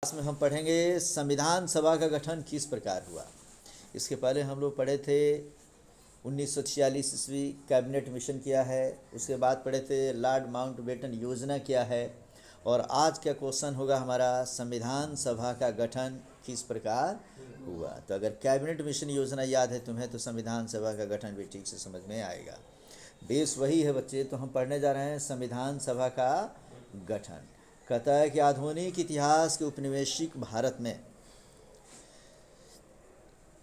Class में हम पढ़ेंगे संविधान सभा का गठन किस प्रकार हुआ। इसके पहले हम लोग पढ़े थे 1946 ईस्वी कैबिनेट मिशन क्या है, उसके बाद पढ़े थे लॉर्ड माउंटबेटन योजना क्या है, और आज का क्वेश्चन होगा हमारा संविधान सभा का गठन किस प्रकार हुआ। तो अगर कैबिनेट मिशन योजना याद है तुम्हें तो संविधान सभा का गठन भी ठीक से समझ में आएगा। बेस वही है बच्चे। तो हम पढ़ने जा रहे हैं संविधान सभा का गठन। कहता है कि आधुनिक इतिहास के उपनिवेशिक भारत में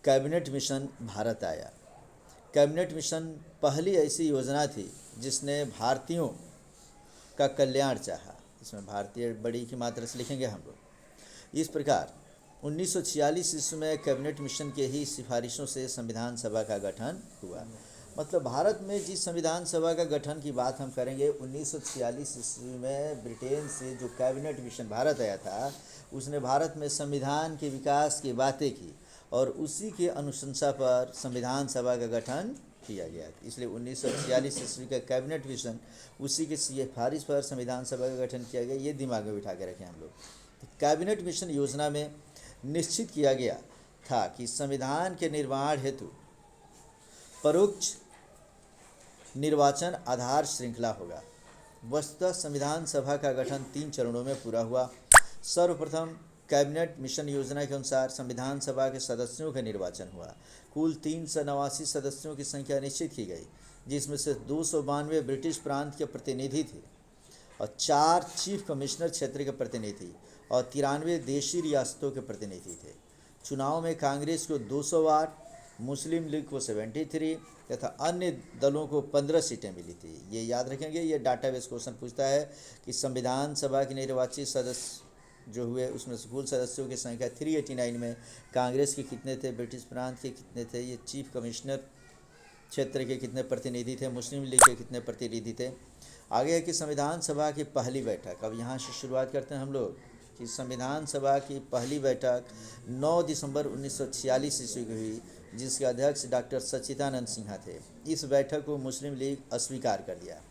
कैबिनेट मिशन भारत आया। कैबिनेट मिशन पहली ऐसी योजना थी जिसने भारतीयों का कल्याण चाहा। इसमें भारतीय बड़ी की मात्रा से लिखेंगे हम लोग। इस प्रकार 1946 ईस्वी में कैबिनेट मिशन के ही सिफारिशों से संविधान सभा का गठन हुआ। मतलब भारत में जिस संविधान सभा का गठन की बात हम करेंगे 1946 ईस्वी में ब्रिटेन से जो कैबिनेट मिशन भारत आया था उसने भारत में संविधान के विकास की बातें की और उसी के अनुशंसा पर संविधान सभा का गठन किया गया। इसलिए 1946 ईस्वी का कैबिनेट मिशन उसी के सिफारिश पर संविधान सभा का गठन किया गया। ये दिमाग में बिठा के रखें हम लोग। तो कैबिनेट मिशन योजना में निश्चित किया गया था कि संविधान के निर्माण हेतु परोक्ष निर्वाचन आधार श्रृंखला होगा। वस्तुतः संविधान सभा का गठन 3 चरणों में पूरा हुआ। सर्वप्रथम कैबिनेट मिशन योजना के अनुसार संविधान सभा के सदस्यों का निर्वाचन हुआ। कुल 389 सदस्यों की संख्या निश्चित की गई, जिसमें से 292 ब्रिटिश प्रांत के प्रतिनिधि थे और 4 चीफ कमिश्नर क्षेत्र के प्रतिनिधि और 93 देशी रियासतों के प्रतिनिधि थे। चुनाव में कांग्रेस को 208, मुस्लिम लीग को 73 तथा अन्य दलों को 15 सीटें मिली थी। ये याद रखेंगे। ये डाटाबेस क्वेश्चन पूछता है कि संविधान सभा के निर्वाचित सदस्य जो हुए उसमें से कुल सदस्यों की संख्या 389 में कांग्रेस के कितने थे, ब्रिटिश प्रांत के कितने थे, ये चीफ कमिश्नर क्षेत्र के कितने प्रतिनिधि थे, मुस्लिम लीग के कितने प्रतिनिधि थे। आगे है कि संविधान सभा की पहली बैठक। अब यहाँ से शुरुआत करते हैं हम लोग कि संविधान सभा की पहली बैठक 9 दिसंबर 1946 ईस्वी को हुई, जिसके अध्यक्ष डॉक्टर सच्चिदानंद सिन्हा थे। इस बैठक को मुस्लिम लीग अस्वीकार कर दिया।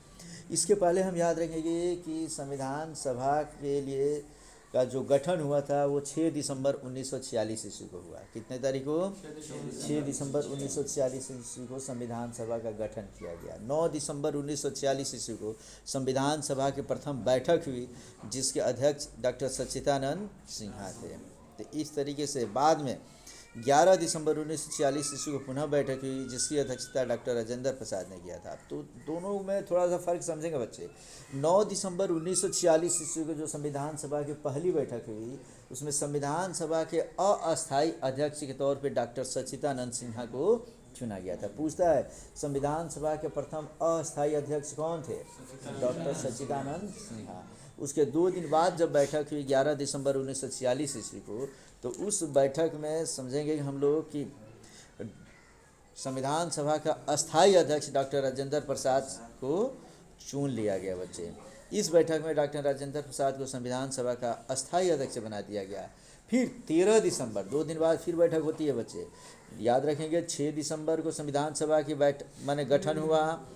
इसके पहले हम याद रखेंगे कि संविधान सभा के लिए का जो गठन हुआ था वो 6 दिसंबर 1946 ईस्वी को हुआ। कितने तारीख को? 6 दिसंबर 1946 ईस्वी को संविधान सभा का गठन किया गया। 9 दिसंबर 1946 ईस्वी को संविधान सभा की प्रथम बैठक हुई, जिसके अध्यक्ष डॉक्टर सच्चिदानंद सिन्हा थे। तो इस तरीके से बाद में 11 दिसंबर 1946 ईस्वी को पुनः बैठक हुई, जिसकी अध्यक्षता डॉक्टर राजेंद्र प्रसाद ने किया था। तो दोनों में थोड़ा सा फर्क समझेंगे बच्चे। 9 दिसंबर 1946 ईस्वी को जो संविधान सभा की पहली बैठक हुई उसमें संविधान सभा के अस्थायी अध्यक्ष के तौर पर डॉक्टर सच्चिदानंद सिन्हा को चुना गया था। पूछता है संविधान सभा के प्रथम अस्थायी अध्यक्ष कौन थे? डॉक्टर सच्चिदानंद सिन्हा। उसके 2 दिन बाद जब बैठक हुई 11 दिसंबर 1946 ईस्वी को, तो उस बैठक में समझेंगे हम लोग कि संविधान सभा का अस्थायी अध्यक्ष डॉक्टर राजेंद्र प्रसाद को चुन लिया गया बच्चे। इस बैठक में डॉक्टर राजेंद्र प्रसाद को संविधान सभा का अस्थायी अध्यक्ष बना दिया गया। फिर 13 दिसंबर 2 दिन बाद फिर बैठक होती है बच्चे। याद रखेंगे 6 दिसंबर को संविधान सभा की माने गठन हुआ,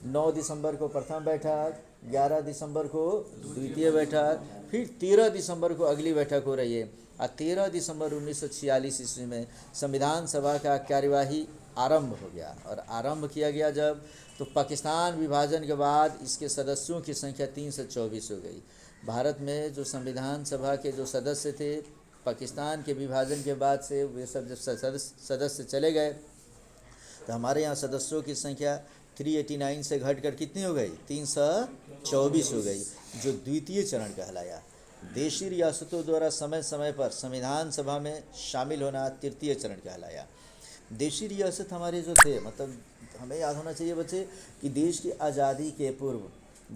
9 दिसंबर को प्रथम बैठक, 11 दिसंबर को द्वितीय बैठक, फिर 13 दिसंबर को अगली बैठक हो रही है। और 13 दिसंबर 1946 ईस्वी में संविधान सभा का कार्यवाही आरंभ हो गया। और आरंभ किया गया जब, तो पाकिस्तान विभाजन के बाद इसके सदस्यों की संख्या 324 हो गई। भारत में जो संविधान सभा के जो सदस्य थे पाकिस्तान के विभाजन के बाद से वे सब जब सदस्य चले गए तो हमारे यहाँ सदस्यों की संख्या 389 से घटकर कितनी हो गई? 324 हो गई, जो द्वितीय चरण कहलाया। देशी रियासतों द्वारा समय समय पर संविधान सभा में शामिल होना तृतीय चरण कहलाया। देशी रियासत हमारे जो थे, मतलब हमें याद होना चाहिए बच्चे कि देश की आज़ादी के पूर्व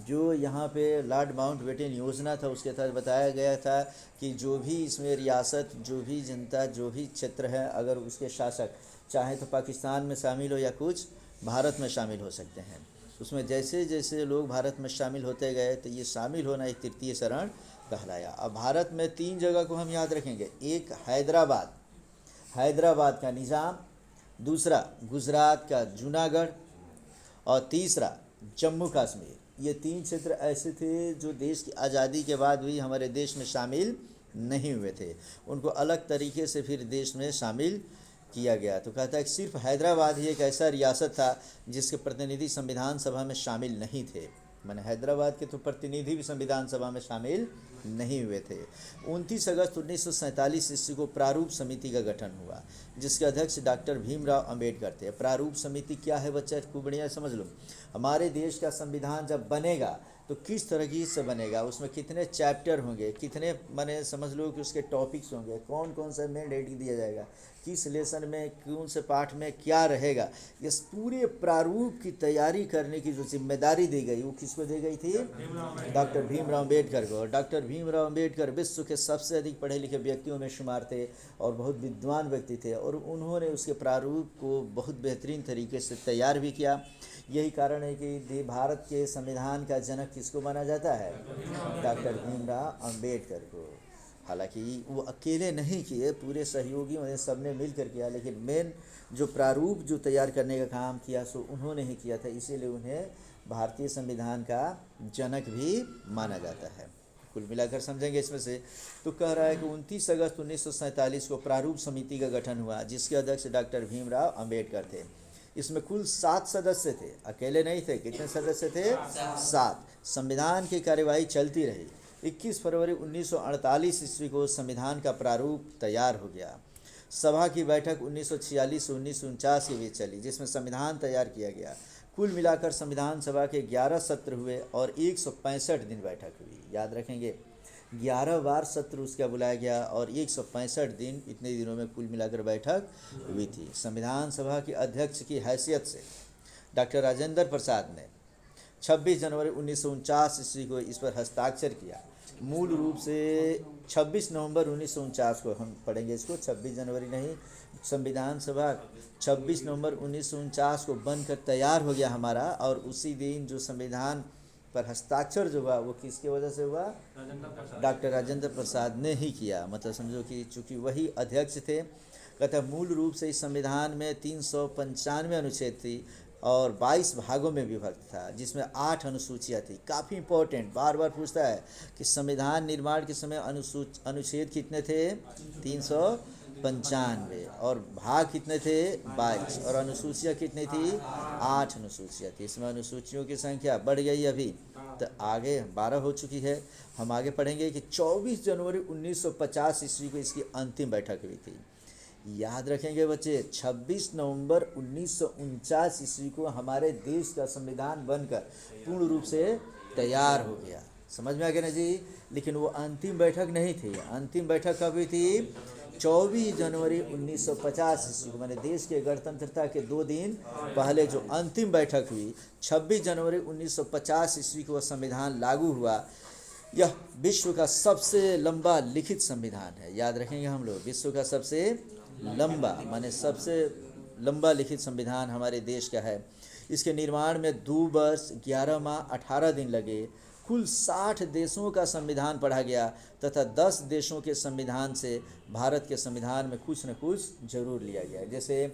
जो यहाँ पे लॉर्ड माउंटबेटन योजना था उसके तहत बताया गया था कि जो भी इसमें रियासत, जो भी जनता, जो भी क्षेत्र है, अगर उसके शासक चाहे तो पाकिस्तान में शामिल हो या कुछ भारत में शामिल हो सकते हैं। उसमें जैसे जैसे लोग भारत में शामिल होते गए तो ये शामिल होना एक तृतीय चरण कहलाया। अब भारत में 3 जगह को हम याद रखेंगे। एक हैदराबाद का निज़ाम, दूसरा गुजरात का जूनागढ़ और तीसरा जम्मू कश्मीर। ये 3 क्षेत्र ऐसे थे जो देश की आज़ादी के बाद भी हमारे देश में शामिल नहीं हुए थे। उनको अलग तरीके से फिर देश में शामिल किया गया। तो कहता है कि सिर्फ हैदराबाद ही एक ऐसा रियासत था जिसके प्रतिनिधि संविधान सभा में शामिल नहीं थे। मैंने हैदराबाद के तो प्रतिनिधि भी संविधान सभा में शामिल नहीं हुए थे। 29 अगस्त 1947 ईस्वी को प्रारूप समिति का गठन हुआ, जिसके अध्यक्ष डॉक्टर भीमराव अंबेडकर थे। प्रारूप समिति क्या है बच्चा, खूब बढ़िया समझ लो। हमारे देश का संविधान जब बनेगा तो किस तरीके से बनेगा, उसमें कितने चैप्टर होंगे, कितने माने समझ लो कि उसके टॉपिक्स होंगे, कौन कौन सा मेन हेडिंग दिया जाएगा, किस लेसन में कौन से पाठ में क्या रहेगा, इस पूरे प्रारूप की तैयारी करने की जो जिम्मेदारी दी गई वो किसको दी गई थी? डॉक्टर भीमराव अम्बेडकर को। डॉक्टर भीमराव अम्बेडकर विश्व के सबसे अधिक पढ़े लिखे व्यक्तियों में शुमार थे और बहुत विद्वान व्यक्ति थे, और उन्होंने उसके प्रारूप को बहुत बेहतरीन तरीके से तैयार भी किया। यही कारण है कि भारत के संविधान का जनक किसको माना जाता है? डॉक्टर भीमराव अम्बेडकर को। हालांकि वो अकेले नहीं किए, पूरे सहयोगी उन्हें सबने मिलकर किया, लेकिन मेन जो प्रारूप जो तैयार करने का काम किया सो उन्होंने ही किया था, इसीलिए उन्हें भारतीय संविधान का जनक भी माना जाता है। कुल मिलाकर समझेंगे इसमें से तो कह रहा है कि 29 अगस्त 1947 को प्रारूप समिति का गठन हुआ, जिसके अध्यक्ष डॉक्टर भीमराव अम्बेडकर थे। इसमें कुल 7 सदस्य थे, अकेले नहीं थे। कितने सदस्य थे? 7। संविधान की कार्यवाही चलती रही। 21 फरवरी 1948 ईस्वी को संविधान का प्रारूप तैयार हो गया। सभा की बैठक 1946 से 1949 के बीच चली, जिसमें संविधान तैयार किया गया। कुल मिलाकर संविधान सभा के 11 सत्र हुए और 165 दिन बैठक हुई। याद रखेंगे, 11 बार सत्र उसका बुलाया गया और 165 दिन, इतने दिनों में कुल मिलाकर बैठक हुई थी। संविधान सभा के अध्यक्ष की हैसियत से डॉक्टर राजेंद्र प्रसाद ने 26 जनवरी 1949 ईस्वी को इस पर हस्ताक्षर किया। मूल रूप से 26 नवंबर 1949 को हम पढ़ेंगे इसको, 26 जनवरी नहीं। संविधान सभा 26 नवंबर 1949 को बनकर तैयार हो गया हमारा, और उसी दिन जो संविधान पर हस्ताक्षर जो हुआ वो किसकी वजह से हुआ? डॉक्टर राजेंद्र प्रसाद ने ही किया। मतलब समझो कि चूँकि वही अध्यक्ष थे। कहता मूल रूप से इस संविधान में 395 अनुच्छेद थी और 22 भागों में विभक्त था, जिसमें 8 अनुसूचियाँ थी। काफ़ी इंपॉर्टेंट, बार बार पूछता है कि संविधान निर्माण के समय अनुच्छेद कितने थे? 395, और भाग कितने थे? 22, और अनुसूचियाँ कितनी थी? 8 अनुसूचियाँ थी। इसमें अनुसूचियों की संख्या बढ़ गई अभी, तो आगे 12 हो चुकी है। हम आगे पढ़ेंगे कि 24 जनवरी 1950 ईस्वी को इसकी अंतिम बैठक हुई थी। याद रखेंगे बच्चे, 26 नवंबर 1949 ईस्वी को हमारे देश का संविधान बनकर पूर्ण रूप से तैयार हो गया। समझ में आ गया ना जी? लेकिन वो अंतिम बैठक नहीं थी। अंतिम बैठक कब हुई थी? 24 जनवरी 1950 ईस्वी को, मैंने देश के गणतंत्रता के 2 दिन पहले जो अंतिम बैठक हुई, 26 जनवरी 1950 ईस्वी को संविधान लागू हुआ। यह विश्व का सबसे लंबा लिखित संविधान है। याद रखेंगे हम लोग, विश्व का सबसे लंबा माने सबसे लंबा लिखित संविधान हमारे देश का है। इसके निर्माण में 2 वर्ष 11 माह 18 दिन लगे। कुल 60 देशों का संविधान पढ़ा गया तथा 10 देशों के संविधान से भारत के संविधान में कुछ न कुछ जरूर लिया गया। जैसे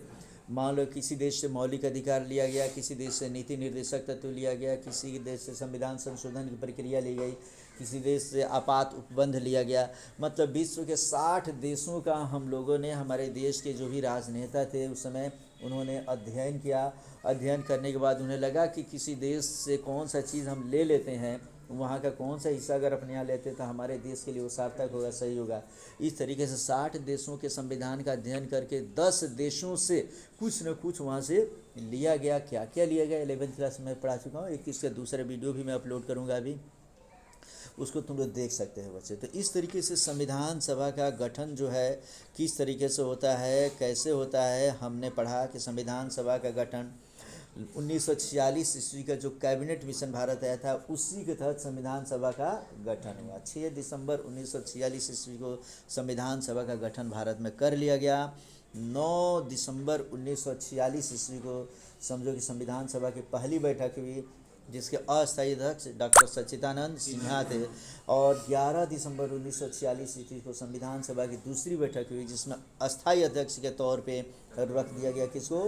मान लो किसी देश से मौलिक अधिकार लिया गया, किसी देश से नीति निर्देशक तत्व लिया गया, किसी देश से संविधान संशोधन की प्रक्रिया ली गई, किसी देश से आपात उपबंध लिया गया। मतलब विश्व के 60 देशों का हम लोगों ने, हमारे देश के जो भी राजनेता थे उस समय, उन्होंने अध्ययन किया। अध्ययन करने के बाद उन्हें लगा कि किसी देश से कौन सा चीज़ हम ले लेते हैं, वहाँ का कौन सा हिस्सा अगर अपने यहाँ लेते तो हमारे देश के लिए वो सार्थक होगा, सही होगा। इस तरीके से 60 देशों के संविधान का अध्ययन करके 10 देशों से कुछ न कुछ वहाँ से लिया गया। क्या क्या लिया गया 11th क्लास में पढ़ा चुका हूँ। एक इसका दूसरा वीडियो भी मैं अपलोड करूँगा अभी, उसको तुम लोग देख सकते हो बच्चे। तो इस तरीके से संविधान सभा का गठन जो है किस तरीके से होता है, कैसे होता है, हमने पढ़ा कि संविधान सभा का गठन 1946 ईस्वी का जो कैबिनेट मिशन भारत आया था उसी के तहत संविधान सभा का गठन हुआ। 6 दिसंबर 1946 ईस्वी को संविधान सभा का गठन भारत में कर लिया गया। 9 दिसंबर 1946 ईस्वी को समझो कि संविधान सभा की पहली बैठक हुई, जिसके अस्थायी अध्यक्ष डॉक्टर सच्चिदानंद सिन्हा थे। और 11 दिसंबर 1946 ईस्वी को संविधान सभा की दूसरी बैठक हुई, जिसमें अस्थायी अध्यक्ष के तौर पे रख दिया गया किसको?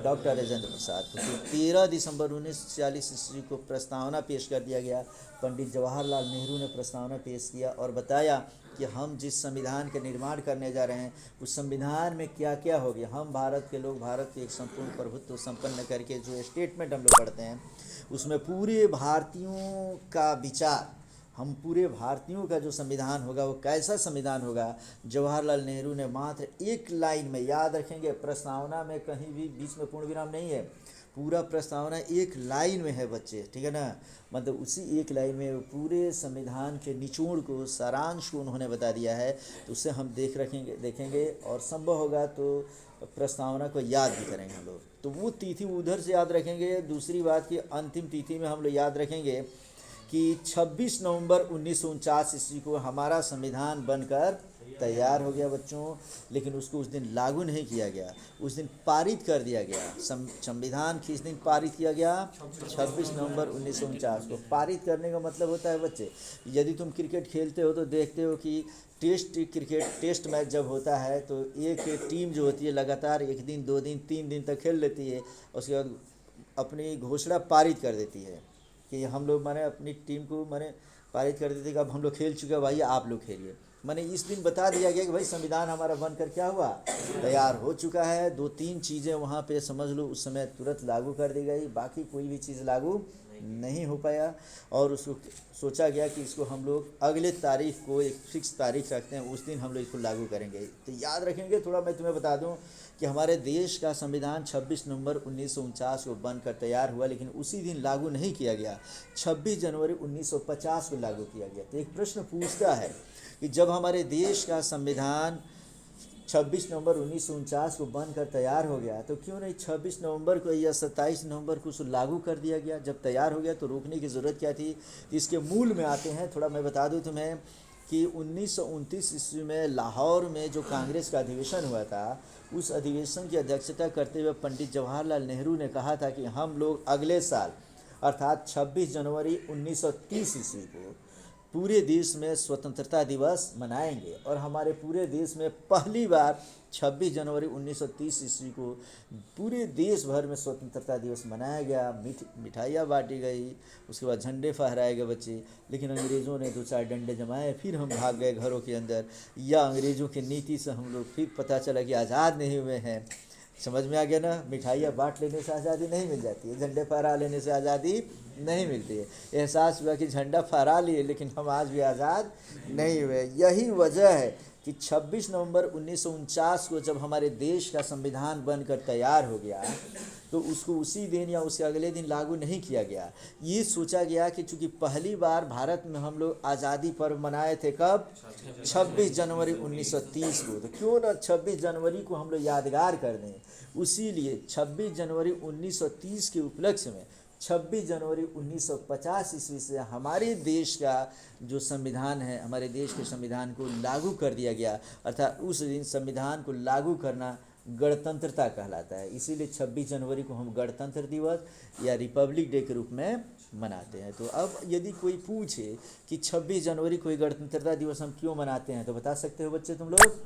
डॉक्टर राजेंद्र प्रसाद को। फिर 13 दिसंबर 1946 ईस्वी को प्रस्तावना पेश कर दिया गया। पंडित जवाहरलाल नेहरू ने प्रस्तावना पेश किया और बताया कि हम जिस संविधान का निर्माण करने जा रहे हैं उस संविधान में क्या क्या हो गया। हम भारत के लोग भारत के एक संपूर्ण प्रभुत्व संपन्न करके जो स्टेटमेंट हम लोग पढ़ते हैं उसमें पूरे भारतीयों का विचार, हम पूरे भारतीयों का जो संविधान होगा वो कैसा संविधान होगा। जवाहरलाल नेहरू ने मात्र एक लाइन में, याद रखेंगे प्रस्तावना में कहीं भी बीच में पूर्ण विराम नहीं है, पूरा प्रस्तावना एक लाइन में है बच्चे, ठीक है ना। मतलब उसी एक लाइन में पूरे संविधान के निचोड़ को, सारांश को उन्होंने बता दिया है। तो उससे हम देखेंगे और संभव होगा तो प्रस्तावना को याद भी करेंगे हम लोग। तो वो तिथि उधर से याद रखेंगे। दूसरी बात की अंतिम तिथि में हम लोग याद रखेंगे कि 26 नवंबर 1949 ईस्वी को हमारा संविधान बनकर तैयार हो गया बच्चों, लेकिन उसको उस दिन लागू नहीं किया गया, उस दिन पारित कर दिया गया। संविधान किस दिन पारित किया गया? 26 नवंबर 1949 को। पारित करने का मतलब होता है बच्चे, यदि तुम क्रिकेट खेलते हो तो देखते हो कि टेस्ट मैच जब होता है तो एक टीम जो होती है लगातार 1 दिन 2 दिन 3 दिन तक खेल लेती है, उसके बाद अपनी घोषणा पारित कर देती है कि हम लोग माने अपनी टीम को पारित कर देते कि अब हम लोग खेल चुके हैं भाई, आप लोग खेलिए। इस दिन बता दिया गया कि भाई संविधान हमारा बनकर क्या हुआ? तैयार हो चुका है। 2-3 चीज़ें वहाँ पे समझ लो उस समय तुरंत लागू कर दी गई, बाकी कोई भी चीज़ लागू नहीं हो पाया। और उसको सोचा गया कि इसको हम लोग अगले तारीख को, एक फिक्स तारीख रखते हैं, उस दिन हम लोग इसको लागू करेंगे। तो याद रखेंगे। थोड़ा मैं तुम्हें बता दूं कि हमारे देश का संविधान 26 नवंबर 1949 को बनकर तैयार हुआ, लेकिन उसी दिन लागू नहीं किया गया, 26 जनवरी 1950 को लागू किया गया। तो एक प्रश्न पूछता है कि जब हमारे देश का संविधान 26 नवंबर 1949 को बनकर तैयार हो गया तो क्यों नहीं 26 नवंबर को या 27 नवंबर को उसको लागू कर दिया गया? जब तैयार हो गया तो रोकने की ज़रूरत क्या थी? इसके मूल में आते हैं। थोड़ा मैं बता दूं तुम्हें कि 1929 ईस्वी में लाहौर में जो कांग्रेस का अधिवेशन हुआ था, उस अधिवेशन की अध्यक्षता करते हुए पंडित जवाहरलाल नेहरू ने कहा था कि हम लोग अगले साल अर्थात 26 जनवरी 1930 ईस्वी को पूरे देश में स्वतंत्रता दिवस मनाएंगे। और हमारे पूरे देश में पहली बार 26 जनवरी 1930 ईस्वी को पूरे देश भर में स्वतंत्रता दिवस मनाया गया। मिठाइयाँ बांटी गई, उसके बाद झंडे फहराए गए बच्चे। लेकिन अंग्रेज़ों ने 2-4 डंडे जमाए, फिर हम भाग गए घरों के अंदर। या अंग्रेज़ों की नीति से हम लोग फिर पता चला कि आज़ाद नहीं हुए हैं। समझ में आ गया ना? मिठाइयाँ बांट लेने से आज़ादी नहीं मिल जाती है, झंडे फहरा लेने से आज़ादी नहीं मिलती है। एहसास हुआ कि झंडा फहरा लिए लेकिन हम आज भी आज़ाद नहीं हुए। यही वजह है कि 26 नवंबर 1949 को जब हमारे देश का संविधान बनकर तैयार हो गया तो उसको उसी दिन या उसके अगले दिन लागू नहीं किया गया। ये सोचा गया कि चूँकि पहली बार भारत में हम लोग आज़ादी पर्व मनाए थे, कब? 26 जनवरी 1930 को। तो क्यों ना 26 जनवरी को हम लोग यादगार कर दें। उसी लिए 26 जनवरी 1930 के उपलक्ष्य में 26 जनवरी 1950 ईस्वी से हमारे देश का जो संविधान है, हमारे देश के संविधान को लागू कर दिया गया। अर्थात उस दिन संविधान को लागू करना गणतंत्रता कहलाता है। इसीलिए 26 जनवरी को हम गणतंत्र दिवस या रिपब्लिक डे के रूप में मनाते हैं। तो अब यदि कोई पूछे कि 26 जनवरी को गणतंत्रता दिवस हम क्यों मनाते हैं, तो बता सकते हो बच्चे तुम लोग?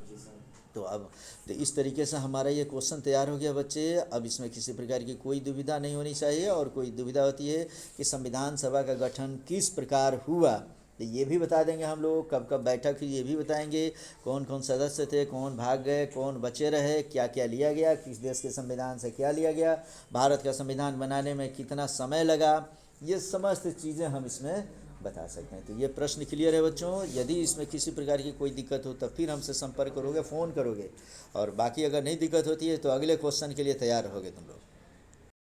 तो इस तरीके से हमारा ये क्वेश्चन तैयार हो गया बच्चे। अब इसमें किसी प्रकार की कोई दुविधा नहीं होनी चाहिए। और कोई दुविधा होती है कि संविधान सभा का गठन किस प्रकार हुआ, तो ये भी बता देंगे हम लोग। कब कब बैठक हुई ये भी बताएंगे। कौन कौन सदस्य थे, कौन भाग गए, कौन बचे रहे, क्या क्या लिया गया, किस देश के संविधान से क्या लिया गया, भारत का संविधान बनाने में कितना समय लगा, ये समस्त चीज़ें हम इसमें बता सकते हैं। तो ये प्रश्न क्लियर है बच्चों। यदि इसमें किसी प्रकार की कोई दिक्कत हो तब फिर हमसे संपर्क करोगे, फ़ोन करोगे। और बाकी अगर नहीं दिक्कत होती है तो अगले क्वेश्चन के लिए तैयार रहोगे तुम लोग।